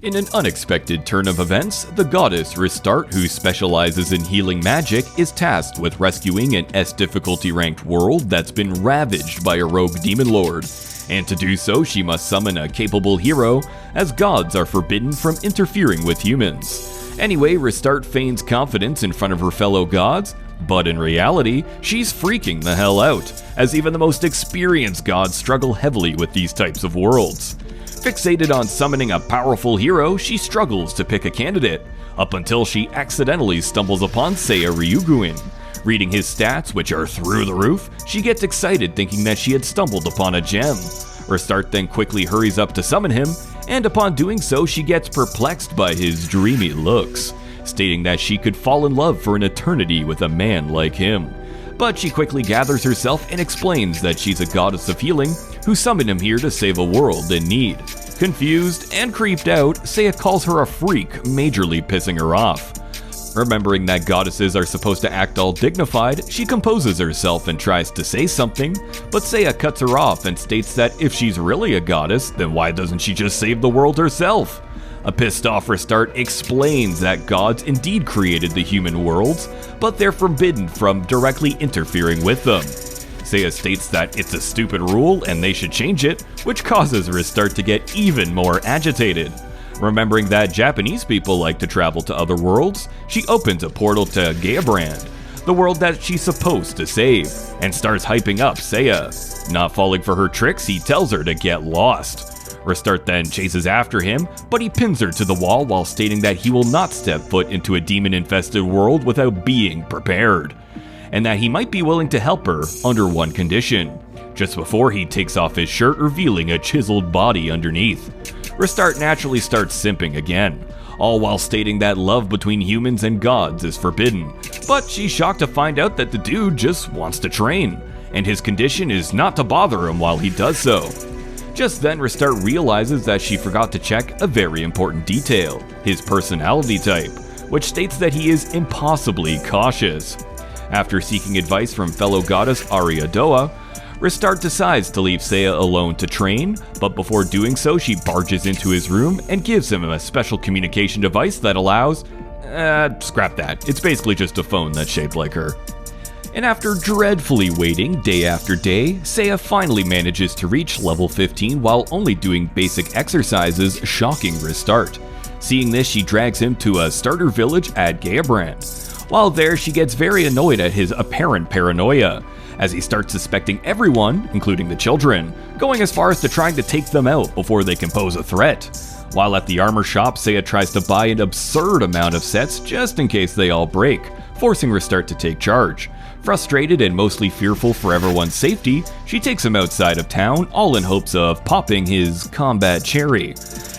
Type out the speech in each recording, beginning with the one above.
In an unexpected turn of events, the goddess Restart, who specializes in healing magic, is tasked with rescuing an S difficulty ranked world that's been ravaged by a rogue demon lord. And to do so, she must summon a capable hero, as gods are forbidden from interfering with humans. Anyway, Restart feigns confidence in front of her fellow gods, but in reality, she's freaking the hell out, as even the most experienced gods struggle heavily with these types of worlds. Fixated on summoning a powerful hero, she struggles to pick a candidate, up until she accidentally stumbles upon Seiya Ryuguin. Reading his stats, which are through the roof, she gets excited thinking that she had stumbled upon a gem. Restart then quickly hurries up to summon him, and upon doing so she gets perplexed by his dreamy looks, stating that she could fall in love for an eternity with a man like him. But she quickly gathers herself and explains that she's a goddess of healing who summoned him here to save a world in need. Confused and creeped out, Seiya calls her a freak, majorly pissing her off. Remembering that goddesses are supposed to act all dignified, she composes herself and tries to say something, but Seiya cuts her off and states that if she's really a goddess, then why doesn't she just save the world herself? A pissed off Restart explains that gods indeed created the human worlds, but they're forbidden from directly interfering with them. Seiya states that it's a stupid rule and they should change it, which causes Restart to get even more agitated. Remembering that Japanese people like to travel to other worlds, she opens a portal to Geabrand, the world that she's supposed to save, and starts hyping up Seiya. Not falling for her tricks, he tells her to get lost. Restart then chases after him, but he pins her to the wall while stating that he will not step foot into a demon-infested world without being prepared, and that he might be willing to help her under one condition. Just before he takes off his shirt, revealing a chiseled body underneath. Restart naturally starts simping again, all while stating that love between humans and gods is forbidden, but she's shocked to find out that the dude just wants to train, and his condition is not to bother him while he does so. Just then, Restart realizes that she forgot to check a very important detail, his personality type, which states that he is impossibly cautious. After seeking advice from fellow goddess Ariadoa, Restart decides to leave Seiya alone to train, but before doing so she barges into his room and gives him a special communication device that allows... scrap that, it's basically just a phone that's shaped like her. And after dreadfully waiting day after day, Seiya finally manages to reach level 15 while only doing basic exercises, shocking Restart. Seeing this, she drags him to a starter village at Geabrand. While there, she gets very annoyed at his apparent paranoia, as he starts suspecting everyone, including the children, going as far as to trying to take them out before they can pose a threat. While at the armor shop, Seiya tries to buy an absurd amount of sets just in case they all break, forcing Restart to take charge. Frustrated and mostly fearful for everyone's safety, she takes him outside of town, all in hopes of popping his combat cherry.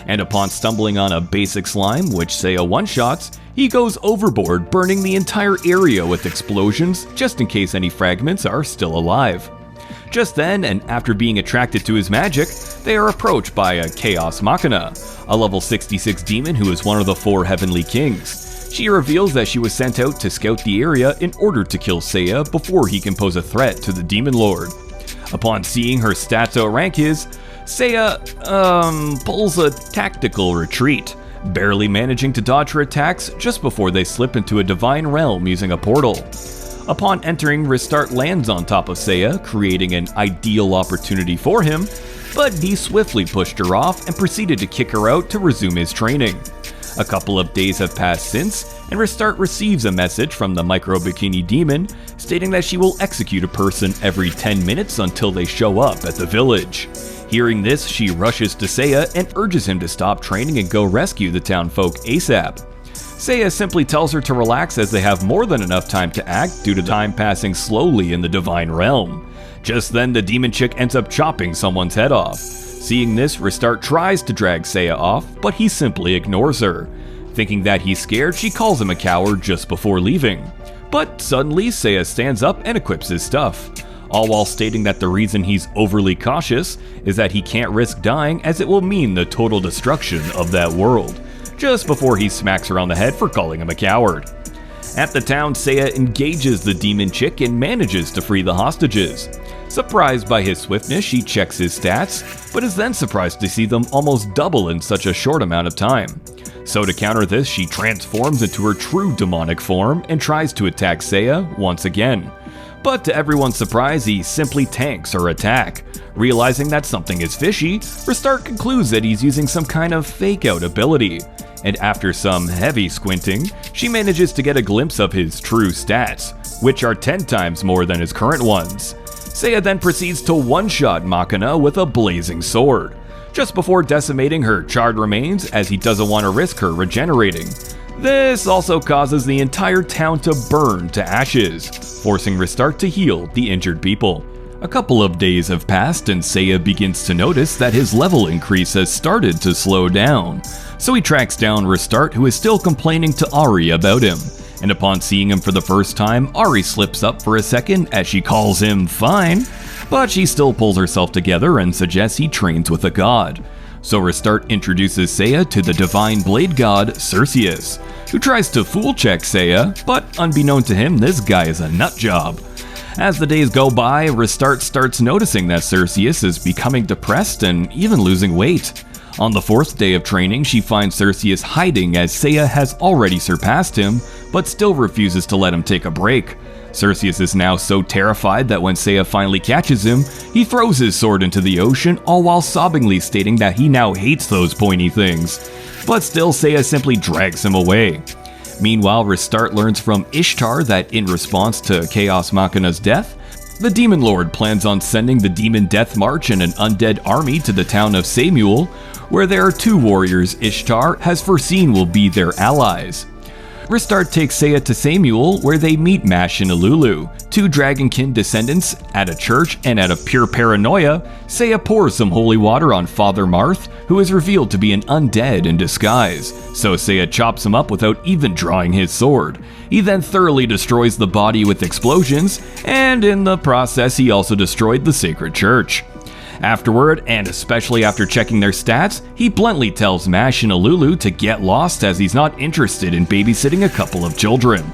And upon stumbling on a basic slime, which Seiya one-shots, he goes overboard, burning the entire area with explosions, just in case any fragments are still alive. Just then, and after being attracted to his magic, they are approached by a Chaos Machina, a level 66 demon who is one of the 4 heavenly kings. She reveals that she was sent out to scout the area in order to kill Seiya before he can pose a threat to the demon lord. Upon seeing her stats outrank his, Seiya, pulls a tactical retreat, barely managing to dodge her attacks just before they slip into a divine realm using a portal. Upon entering, Restart lands on top of Seiya, creating an ideal opportunity for him, but he swiftly pushed her off and proceeded to kick her out to resume his training. A couple of days have passed since, and Restart receives a message from the Micro Bikini Demon stating that she will execute a person every 10 minutes until they show up at the village. Hearing this, she rushes to Seiya and urges him to stop training and go rescue the town folk ASAP. Seiya simply tells her to relax as they have more than enough time to act due to time passing slowly in the Divine Realm. Just then, the demon chick ends up chopping someone's head off. Seeing this, Restart tries to drag Seiya off, but he simply ignores her. Thinking that he's scared, she calls him a coward just before leaving. But suddenly, Seiya stands up and equips his stuff, all while stating that the reason he's overly cautious is that he can't risk dying as it will mean the total destruction of that world, just before he smacks her on the head for calling him a coward. At the town, Seiya engages the demon chick and manages to free the hostages. Surprised by his swiftness, she checks his stats, but is then surprised to see them almost double in such a short amount of time. So to counter this, she transforms into her true demonic form and tries to attack Seiya once again. But to everyone's surprise, he simply tanks her attack. Realizing that something is fishy, Restart concludes that he's using some kind of fake-out ability. And after some heavy squinting, she manages to get a glimpse of his true stats, which are 10 times more than his current ones. Seiya then proceeds to one-shot Machina with a blazing sword, just before decimating her charred remains as he doesn't want to risk her regenerating. This also causes the entire town to burn to ashes, forcing Restart to heal the injured people. A couple of days have passed and Seiya begins to notice that his level increase has started to slow down. So he tracks down Restart, who is still complaining to Ari about him. And upon seeing him for the first time, Ari slips up for a second as she calls him fine, but she still pulls herself together and suggests he trains with a god. So Restart introduces Seiya to the divine blade god Cerseus, who tries to fool check Seiya, but unbeknown to him, this guy is a nutjob. As the days go by, Restart starts noticing that Cerseus is becoming depressed and even losing weight. On the 4th day of training, she finds Cerseus hiding as Seiya has already surpassed him, but still refuses to let him take a break. Cerseus is now so terrified that when Seiya finally catches him, he throws his sword into the ocean, all while sobbingly stating that he now hates those pointy things. But still, Seiya simply drags him away. Meanwhile, Restart learns from Ishtar that in response to Chaos Machina's death, the Demon Lord plans on sending the Demon Death March and an undead army to the town of Samuel, where there are 2 warriors Ishtar has foreseen will be their allies. Restart takes Seiya to Samuel, where they meet Mash and Alulu, 2 Dragonkin descendants, at a church, and out of pure paranoia, Seiya pours some holy water on Father Marth, who is revealed to be an undead in disguise, so Seiya chops him up without even drawing his sword. He then thoroughly destroys the body with explosions, and in the process he also destroyed the sacred church. Afterward, and especially after checking their stats, he bluntly tells Mash and Alulu to get lost as he's not interested in babysitting a couple of children.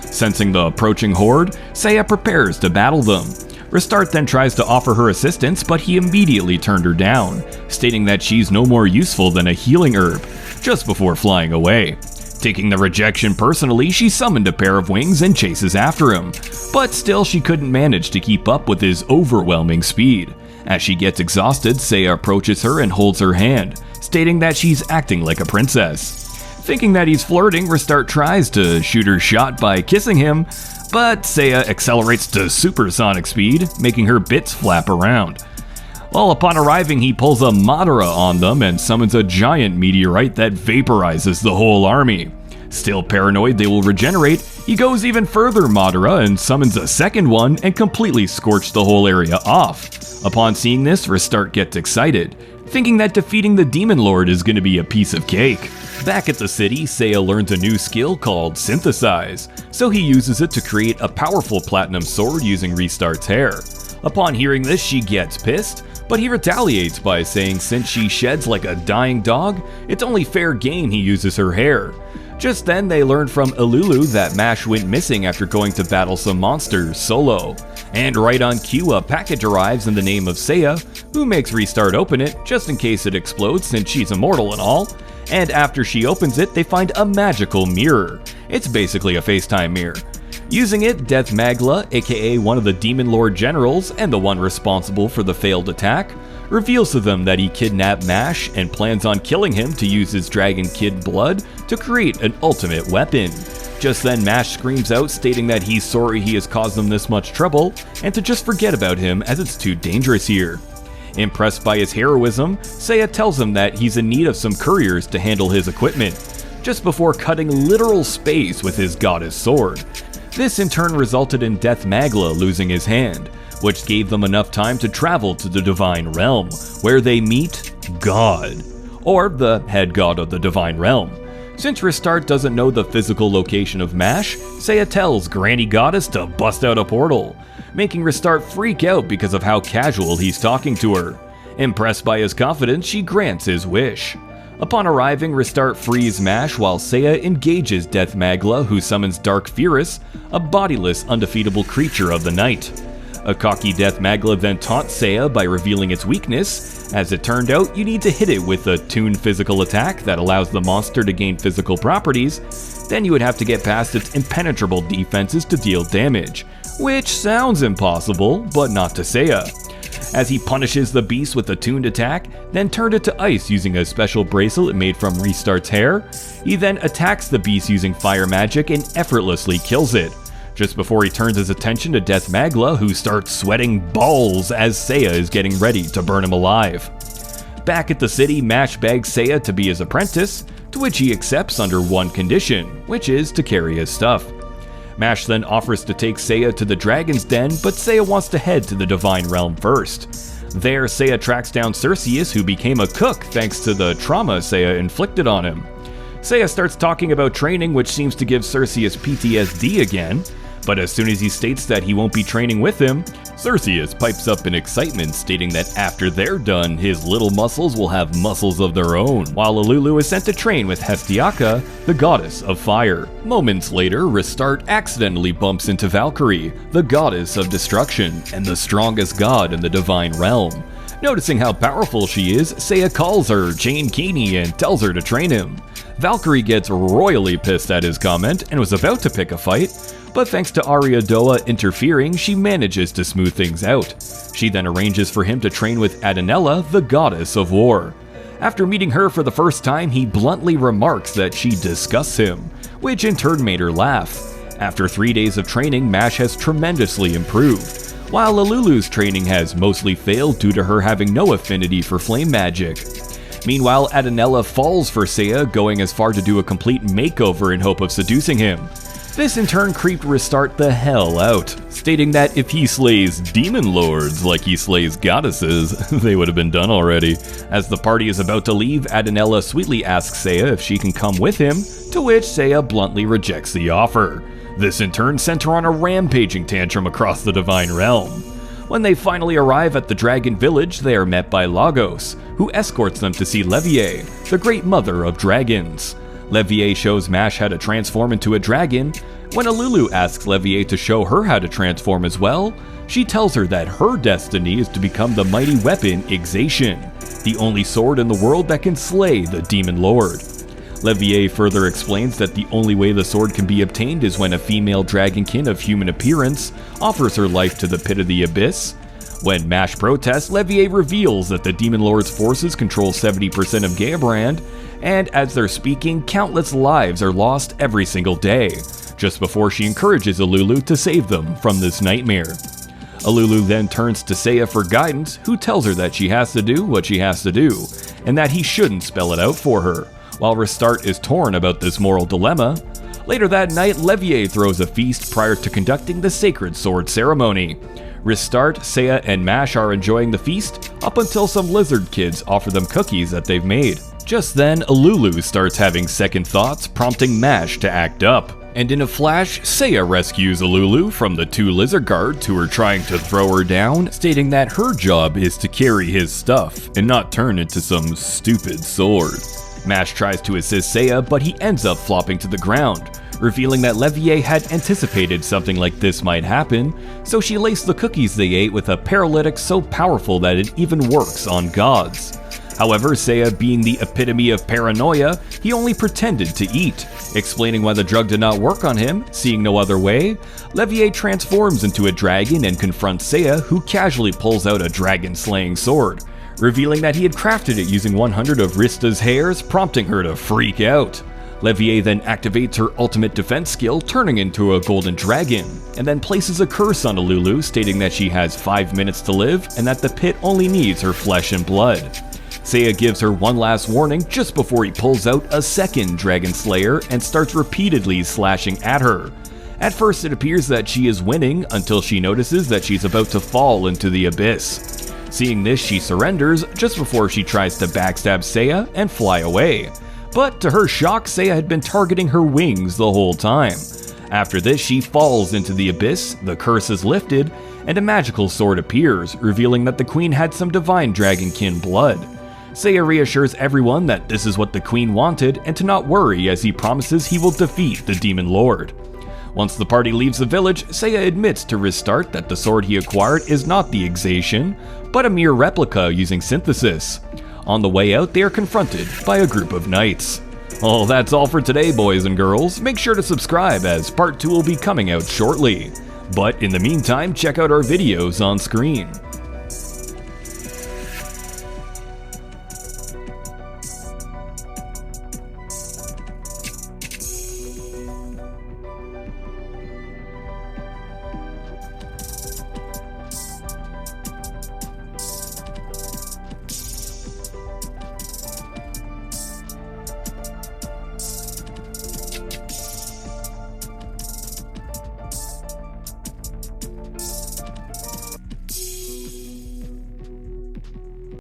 Sensing the approaching horde, Seiya prepares to battle them. Restart then tries to offer her assistance, but he immediately turned her down, stating that she's no more useful than a healing herb, just before flying away. Taking the rejection personally, she summoned a pair of wings and chases after him, but still she couldn't manage to keep up with his overwhelming speed. As she gets exhausted, Seiya approaches her and holds her hand, stating that she's acting like a princess. Thinking that he's flirting, Restart tries to shoot her shot by kissing him, but Seiya accelerates to supersonic speed, making her bits flap around. Well, upon arriving, he pulls a Madara on them and summons a giant meteorite that vaporizes the whole army. Still paranoid they will regenerate, he goes even further Madara and summons a second one and completely scorched the whole area off. Upon seeing this, Restart gets excited, thinking that defeating the Demon Lord is going to be a piece of cake. Back at the city, Seiya learns a new skill called Synthesize, so he uses it to create a powerful platinum sword using Restart's hair. Upon hearing this, she gets pissed, but he retaliates by saying since she sheds like a dying dog, it's only fair game he uses her hair. Just then, they learn from Alulu that Mash went missing after going to battle some monsters solo. And right on cue, a package arrives in the name of Seiya, who makes Restart open it just in case it explodes since she's immortal and all. And after she opens it, they find a magical mirror. It's basically a FaceTime mirror. Using it, Death Magla, aka one of the Demon Lord generals and the one responsible for the failed attack, reveals to them that he kidnapped Mash and plans on killing him to use his Dragon Kid blood to create an ultimate weapon. Just then, Mash screams out, stating that he's sorry he has caused them this much trouble and to just forget about him as it's too dangerous here. Impressed by his heroism, Seiya tells him that he's in need of some couriers to handle his equipment, just before cutting literal space with his goddess sword. This in turn resulted in Death Magla losing his hand, which gave them enough time to travel to the Divine Realm, where they meet God, or the head god of the Divine Realm. Since Restart doesn't know the physical location of Mash, Seiya tells Granny Goddess to bust out a portal, making Restart freak out because of how casual he's talking to her. Impressed by his confidence, she grants his wish. Upon arriving, Restart frees Mash while Seiya engages Death Magla, who summons Dark Furus, a bodiless, undefeatable creature of the night. A cocky Death Magla then taunts Seiya by revealing its weakness. As it turned out, you need to hit it with a tuned physical attack that allows the monster to gain physical properties. Then you would have to get past its impenetrable defenses to deal damage, which sounds impossible, but not to Seiya. As he punishes the beast with a tuned attack, then turned it to ice using a special bracelet made from Restart's hair, he then attacks the beast using fire magic and effortlessly kills it. Just before he turns his attention to Death Magla, who starts sweating balls as Seiya is getting ready to burn him alive. Back at the city, Mash begs Seiya to be his apprentice, to which he accepts under one condition, which is to carry his stuff. Mash then offers to take Seiya to the Dragon's Den, but Seiya wants to head to the Divine Realm first. There, Seiya tracks down Cerseus, who became a cook thanks to the trauma Seiya inflicted on him. Seiya starts talking about training, which seems to give Cerseus PTSD again, but as soon as he states that he won't be training with him, Cerseus pipes up in excitement, stating that after they're done, his little muscles will have muscles of their own, while Alulu is sent to train with Hestiaka, the goddess of fire. Moments later, Restart accidentally bumps into Valkyrie, the goddess of destruction, and the strongest god in the Divine Realm. Noticing how powerful she is, Seiya calls her Jane Keeney and tells her to train him. Valkyrie gets royally pissed at his comment and was about to pick a fight, but thanks to Ariadoa interfering, she manages to smooth things out. She then arranges for him to train with Adenella, the goddess of war. After meeting her for the first time, he bluntly remarks that she disgusts him, which in turn made her laugh. After 3 days of training, Mash has tremendously improved, while Alulu's training has mostly failed due to her having no affinity for flame magic. Meanwhile, Adenella falls for Seiya, going as far to do a complete makeover in hope of seducing him. This in turn creeped Restart the hell out, stating that if he slays demon lords like he slays goddesses, they would have been done already. As the party is about to leave, Adenella sweetly asks Seiya if she can come with him, to which Seiya bluntly rejects the offer. This in turn sent her on a rampaging tantrum across the Divine Realm. When they finally arrive at the Dragon Village, they are met by Lagos, who escorts them to see Levier, the great mother of dragons. Levier shows Mash how to transform into a dragon. When Alulu asks Levier to show her how to transform as well, she tells her that her destiny is to become the mighty weapon Ixation, the only sword in the world that can slay the Demon Lord. Levier further explains that the only way the sword can be obtained is when a female dragonkin of human appearance offers her life to the pit of the abyss. When Mash protests, Levier reveals that the Demon Lord's forces control 70% of Gaebrand, and as they're speaking, countless lives are lost every single day, just before she encourages Alulu to save them from this nightmare. Alulu then turns to Seiya for guidance, who tells her that she has to do what she has to do, and that he shouldn't spell it out for her, while Restart is torn about this moral dilemma. Later that night, Levier throws a feast prior to conducting the sacred sword ceremony. Restart, Seiya, and Mash are enjoying the feast, up until some lizard kids offer them cookies that they've made. Just then, Alulu starts having second thoughts, prompting Mash to act up. And in a flash, Seiya rescues Alulu from the 2 lizard guards who are trying to throw her down, stating that her job is to carry his stuff, and not turn into some stupid sword. Mash tries to assist Seiya, but he ends up flopping to the ground, revealing that Levier had anticipated something like this might happen, so she laced the cookies they ate with a paralytic so powerful that it even works on gods. However, Seiya being the epitome of paranoia, he only pretended to eat. Explaining why the drug did not work on him, seeing no other way, Levier transforms into a dragon and confronts Seiya, who casually pulls out a dragon-slaying sword, revealing that he had crafted it using 100 of Rista's hairs, prompting her to freak out. Levier then activates her ultimate defense skill, turning into a golden dragon, and then places a curse on Alulu, stating that she has 5 minutes to live and that the pit only needs her flesh and blood. Seiya gives her one last warning just before he pulls out a second Dragon Slayer and starts repeatedly slashing at her. At first it appears that she is winning until she notices that she's about to fall into the abyss. Seeing this, she surrenders just before she tries to backstab Seiya and fly away. But to her shock, Seiya had been targeting her wings the whole time. After this, she falls into the abyss, the curse is lifted, and a magical sword appears, revealing that the queen had some divine dragonkin blood. Seiya reassures everyone that this is what the queen wanted and to not worry, as he promises he will defeat the Demon Lord. Once the party leaves the village, Seiya admits to Restart that the sword he acquired is not the Exation, but a mere replica using synthesis. On the way out, they are confronted by a group of knights. Well, that's all for today, boys and girls. Make sure to subscribe as part 2 will be coming out shortly. But in the meantime, check out our videos on screen.